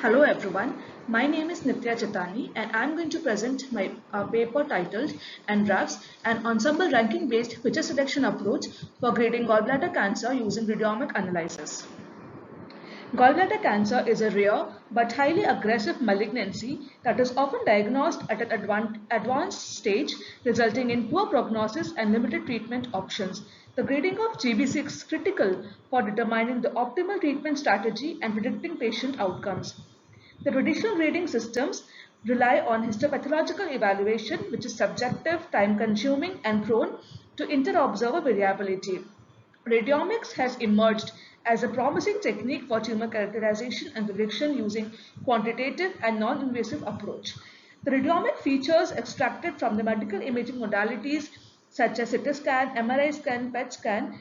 Hello everyone, my name is Nya Chatani and I am going to present my paper titled ENDRS, an ensemble ranking based feature selection approach for grading gallbladder cancer using radiomic analysis. Gallbladder cancer is a rare but highly aggressive malignancy that is often diagnosed at an advanced stage, resulting in poor prognosis and limited treatment options. The grading of GBC is critical for determining the optimal treatment strategy and predicting patient outcomes. The traditional grading systems rely on histopathological evaluation, which is subjective, time-consuming, and prone to inter-observer variability. Radiomics has emerged as a promising technique for tumor characterization and prediction using quantitative and non-invasive approach. The radiomic features extracted from the medical imaging modalities such as CT scan, MRI scan, PET scan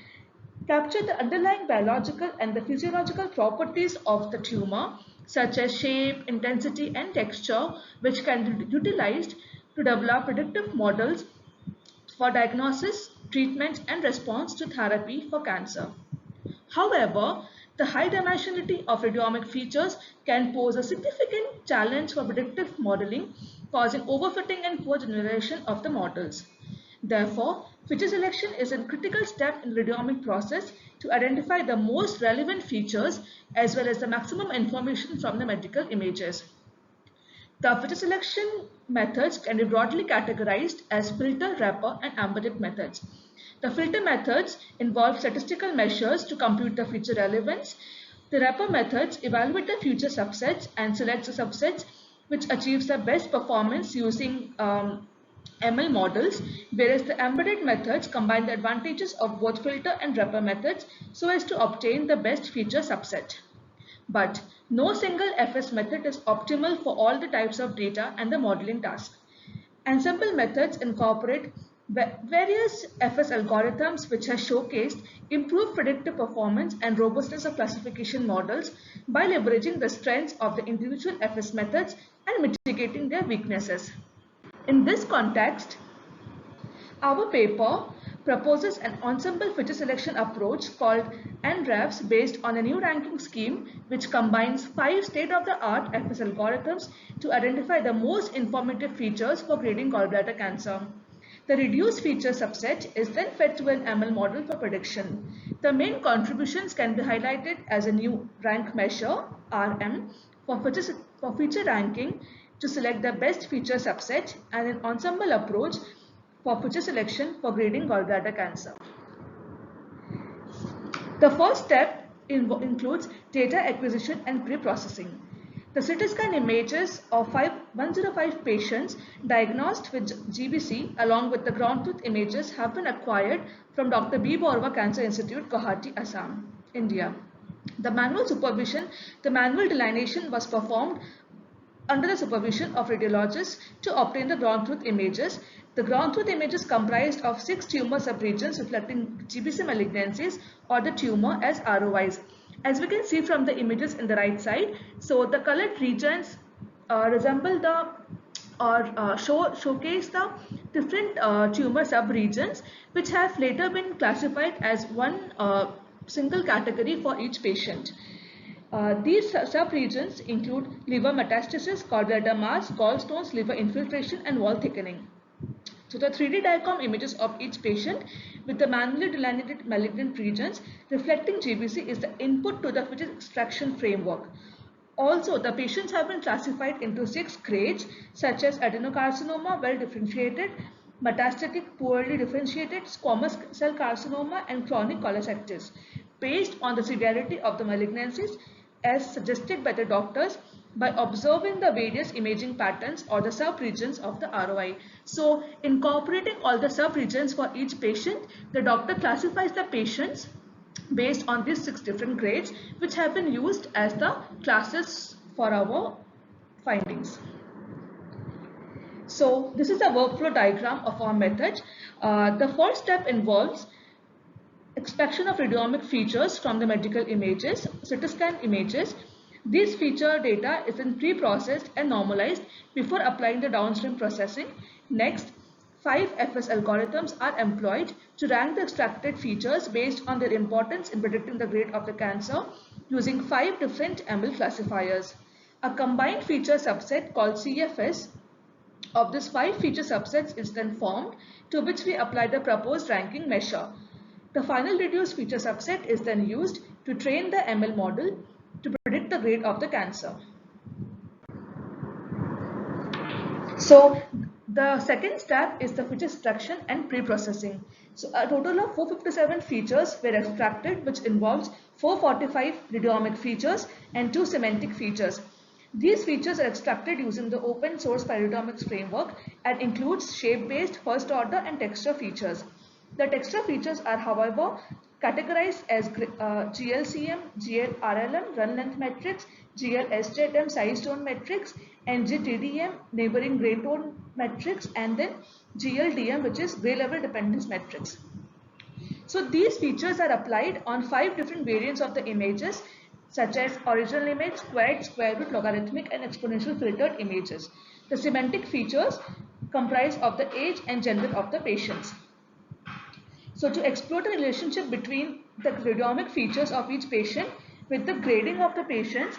capture the underlying biological and the physiological properties of the tumor such as shape, intensity and texture, which can be utilized to develop predictive models for diagnosis, treatment and response to therapy for cancer. However, the high dimensionality of radiomic features can pose a significant challenge for predictive modeling, causing overfitting and poor generation of the models. Therefore, feature selection is a critical step in the radiomic process to identify the most relevant features as well as the maximum information from the medical images. The feature selection methods can be broadly categorized as filter, wrapper, and embedded methods. The filter methods involve statistical measures to compute the feature relevance. The wrapper methods evaluate the future subsets and select the subsets which achieves the best performance using ML models, whereas the embedded methods combine the advantages of both filter and wrapper methods so as to obtain the best feature subset. But no single FS method is optimal for all the types of data and the modeling task. Ensemble methods incorporate various FS algorithms which have showcased improved predictive performance and robustness of classification models by leveraging the strengths of the individual FS methods and mitigating their weaknesses. In this context, our paper proposes an ensemble feature selection approach called ENDRS based on a new ranking scheme which combines 5 state-of-the-art FS algorithms to identify the most informative features for grading gallbladder cancer. The reduced feature subset is then fed to an ML model for prediction. The main contributions can be highlighted as a new rank measure, RM, for feature ranking to select the best feature subset and an ensemble approach for feature selection for grading gallbladder cancer. The first step includes data acquisition and pre-processing. The CT scan images of 105 patients diagnosed with GBC along with the ground truth images have been acquired from Dr. B. Borwa Cancer Institute, Guwahati, Assam, India. The manual delineation was performed under the supervision of radiologists to obtain the ground truth images. The ground truth images comprised of 6 tumor subregions reflecting GBC malignancies or the tumor as ROIs. As we can see from the images in the right side, so the colored regions resemble the or showcase the different tumor subregions which have later been classified as one single category for each patient. These subregions include liver metastasis, gallbladder mass, gallstones, liver infiltration, and wall thickening. So the 3D diagram images of each patient with the manually delineated malignant regions reflecting GBC is the input to the feature extraction framework. Also, the patients have been classified into 6 grades such as adenocarcinoma, well differentiated, metastatic, poorly differentiated, squamous cell carcinoma, and chronic cholestasis, based on the severity of the malignancies as suggested by the doctors by observing the various imaging patterns or the subregions of the ROI. So, incorporating all the subregions for each patient, the doctor classifies the patients based on these 6 different grades which have been used as the classes for our findings. So, this is a workflow diagram of our method. The first step involves extraction of radiomic features from the medical images, CT scan images. These feature data is then pre-processed and normalized before applying the downstream processing. Next, 5 FS algorithms are employed to rank the extracted features based on their importance in predicting the grade of the cancer using 5 different ML classifiers. A combined feature subset called CFS of these 5 feature subsets is then formed, to which we apply the proposed ranking measure. The final reduced feature subset is then used to train the ML model to predict the grade of the cancer. So the second step is the feature extraction and pre-processing. So a total of 457 features were extracted, which involves 445 radiomic features and 2 semantic features. These features are extracted using the open source Radiomics framework and includes shape-based, first order and texture features. The texture features are, however, categorized as GLCM, GLRLM, run length metrics, GLSJM, size tone metrics, NGTDM, neighboring gray tone metrics, and then GLDM, which is gray level dependence metrics. So these features are applied on 5 different variants of the images, such as original image, squared, square root, logarithmic, and exponential filtered images. The semantic features comprise of the age and gender of the patients. So to explore the relationship between the radiomic features of each patient with the grading of the patients,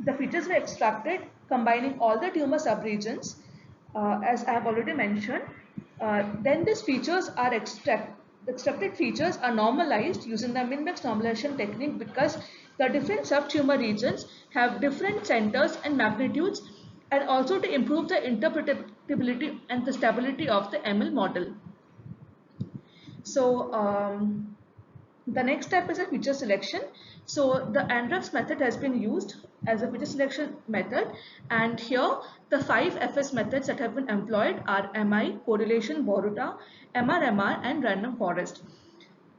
the features were extracted combining all the tumor subregions, as I have already mentioned. Then these features are extracted features are normalized using the min-max normalization technique, because the different subtumor regions have different centers and magnitudes, and also to improve the interpretability and the stability of the ML model. So the next step is a feature selection. So the ENDRS method has been used as a feature selection method, and here the 5 FS methods that have been employed are MI, correlation, Boruta, MRMR, and random forest.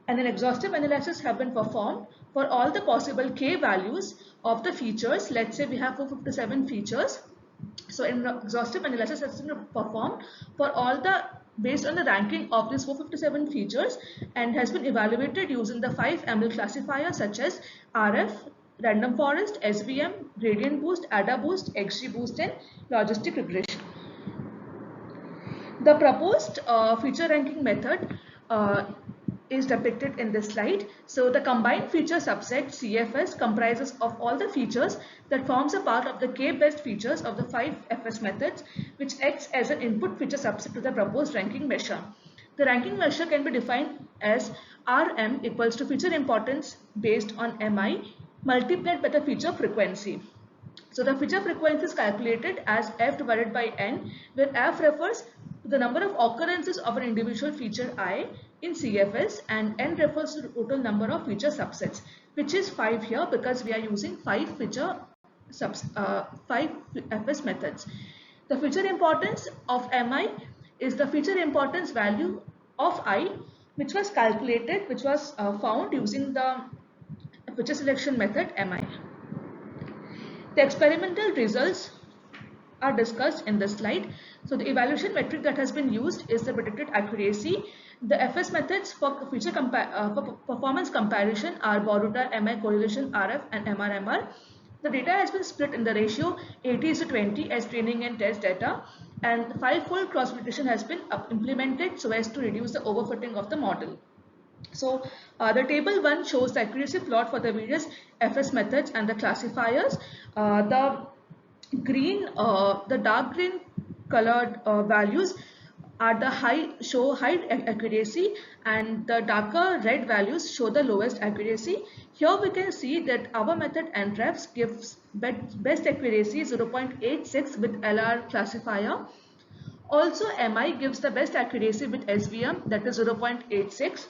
And an exhaustive analysis have been performed for all the possible K values of the features. Let's say we have 457 features. So an exhaustive analysis has been performed for all the based on the ranking of these 457 features, and has been evaluated using the 5 ML classifiers such as RF, random forest, SVM, gradient boost, ADA boost, XG boost, and logistic regression. The proposed feature ranking method is depicted in this slide. So the combined feature subset CFS comprises of all the features that forms a part of the K-best features of the 5 FS methods, which acts as an input feature subset to the proposed ranking measure. The ranking measure can be defined as RM equals to feature importance based on MI multiplied by the feature frequency. So the feature frequency is calculated as F divided by N, where F refers to the number of occurrences of an individual feature I in CFS, and N refers to the total number of feature subsets, which is 5 here because we are using 5 FS methods. The feature importance of MI is the feature importance value of I, which was calculated, which was found using the feature selection method MI. The experimental results are discussed in this slide. So the evaluation metric that has been used is the predicted accuracy. The FS methods for feature for performance comparison are Boruta, MI, correlation, RF, and MRMR. The data has been split in the ratio 80:20 as training and test data, and 5-fold cross-validation has been implemented so as to reduce the overfitting of the model. So the table 1 shows the accuracy plot for the various FS methods and the classifiers. The dark green colored values are the high accuracy, and the darker red values show the lowest accuracy. Here we can see that our method ENDRS gives best accuracy 0.86 with LR classifier. Also MI gives the best accuracy with SVM, that is 0.86.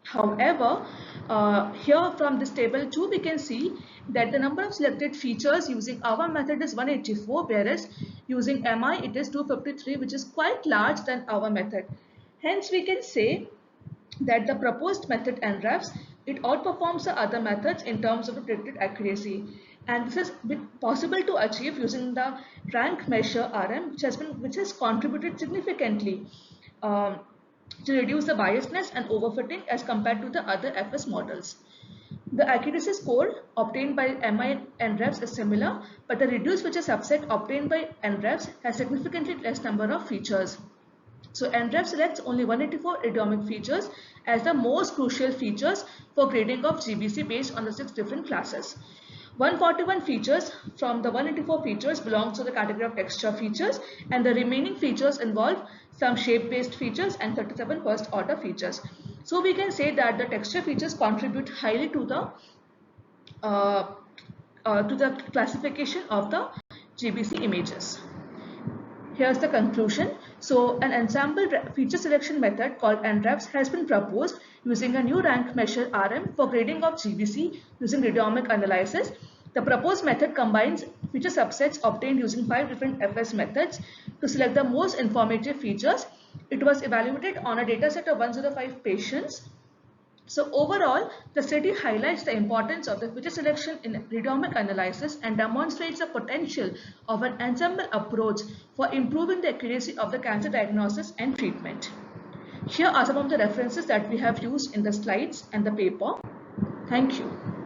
However, here from this table 2 we can see that the number of selected features using our method is 184, whereas using MI it is 253, which is quite large than our method. Hence we can say that the proposed method ENDRS, it outperforms the other methods in terms of the predicted accuracy, and this is possible to achieve using the rank measure RM, which has contributed significantly to reduce the biasness and overfitting as compared to the other FS models. The accuracy score obtained by MI and ENDRS is similar, but the reduced feature subset obtained by ENDRS has significantly less number of features. So ENDRS selects only 184 radiomic features as the most crucial features for grading of GBC based on the 6 different classes. 141 features from the 184 features belongs to the category of texture features, and the remaining features involve some shape-based features and 37 first-order features. So we can say that the texture features contribute highly to the classification of the GBC images. Here's the conclusion. So an ensemble feature selection method called ENDRS has been proposed using a new rank measure RM for grading of GBC using radiomic analysis. The proposed method combines feature subsets obtained using 5 different FS methods to select the most informative features. It was evaluated on a dataset of 105 patients. So overall, the study highlights the importance of the feature selection in radiomic analysis and demonstrates the potential of an ensemble approach for improving the accuracy of the cancer diagnosis and treatment. Here are some of the references that we have used in the slides and the paper. Thank you.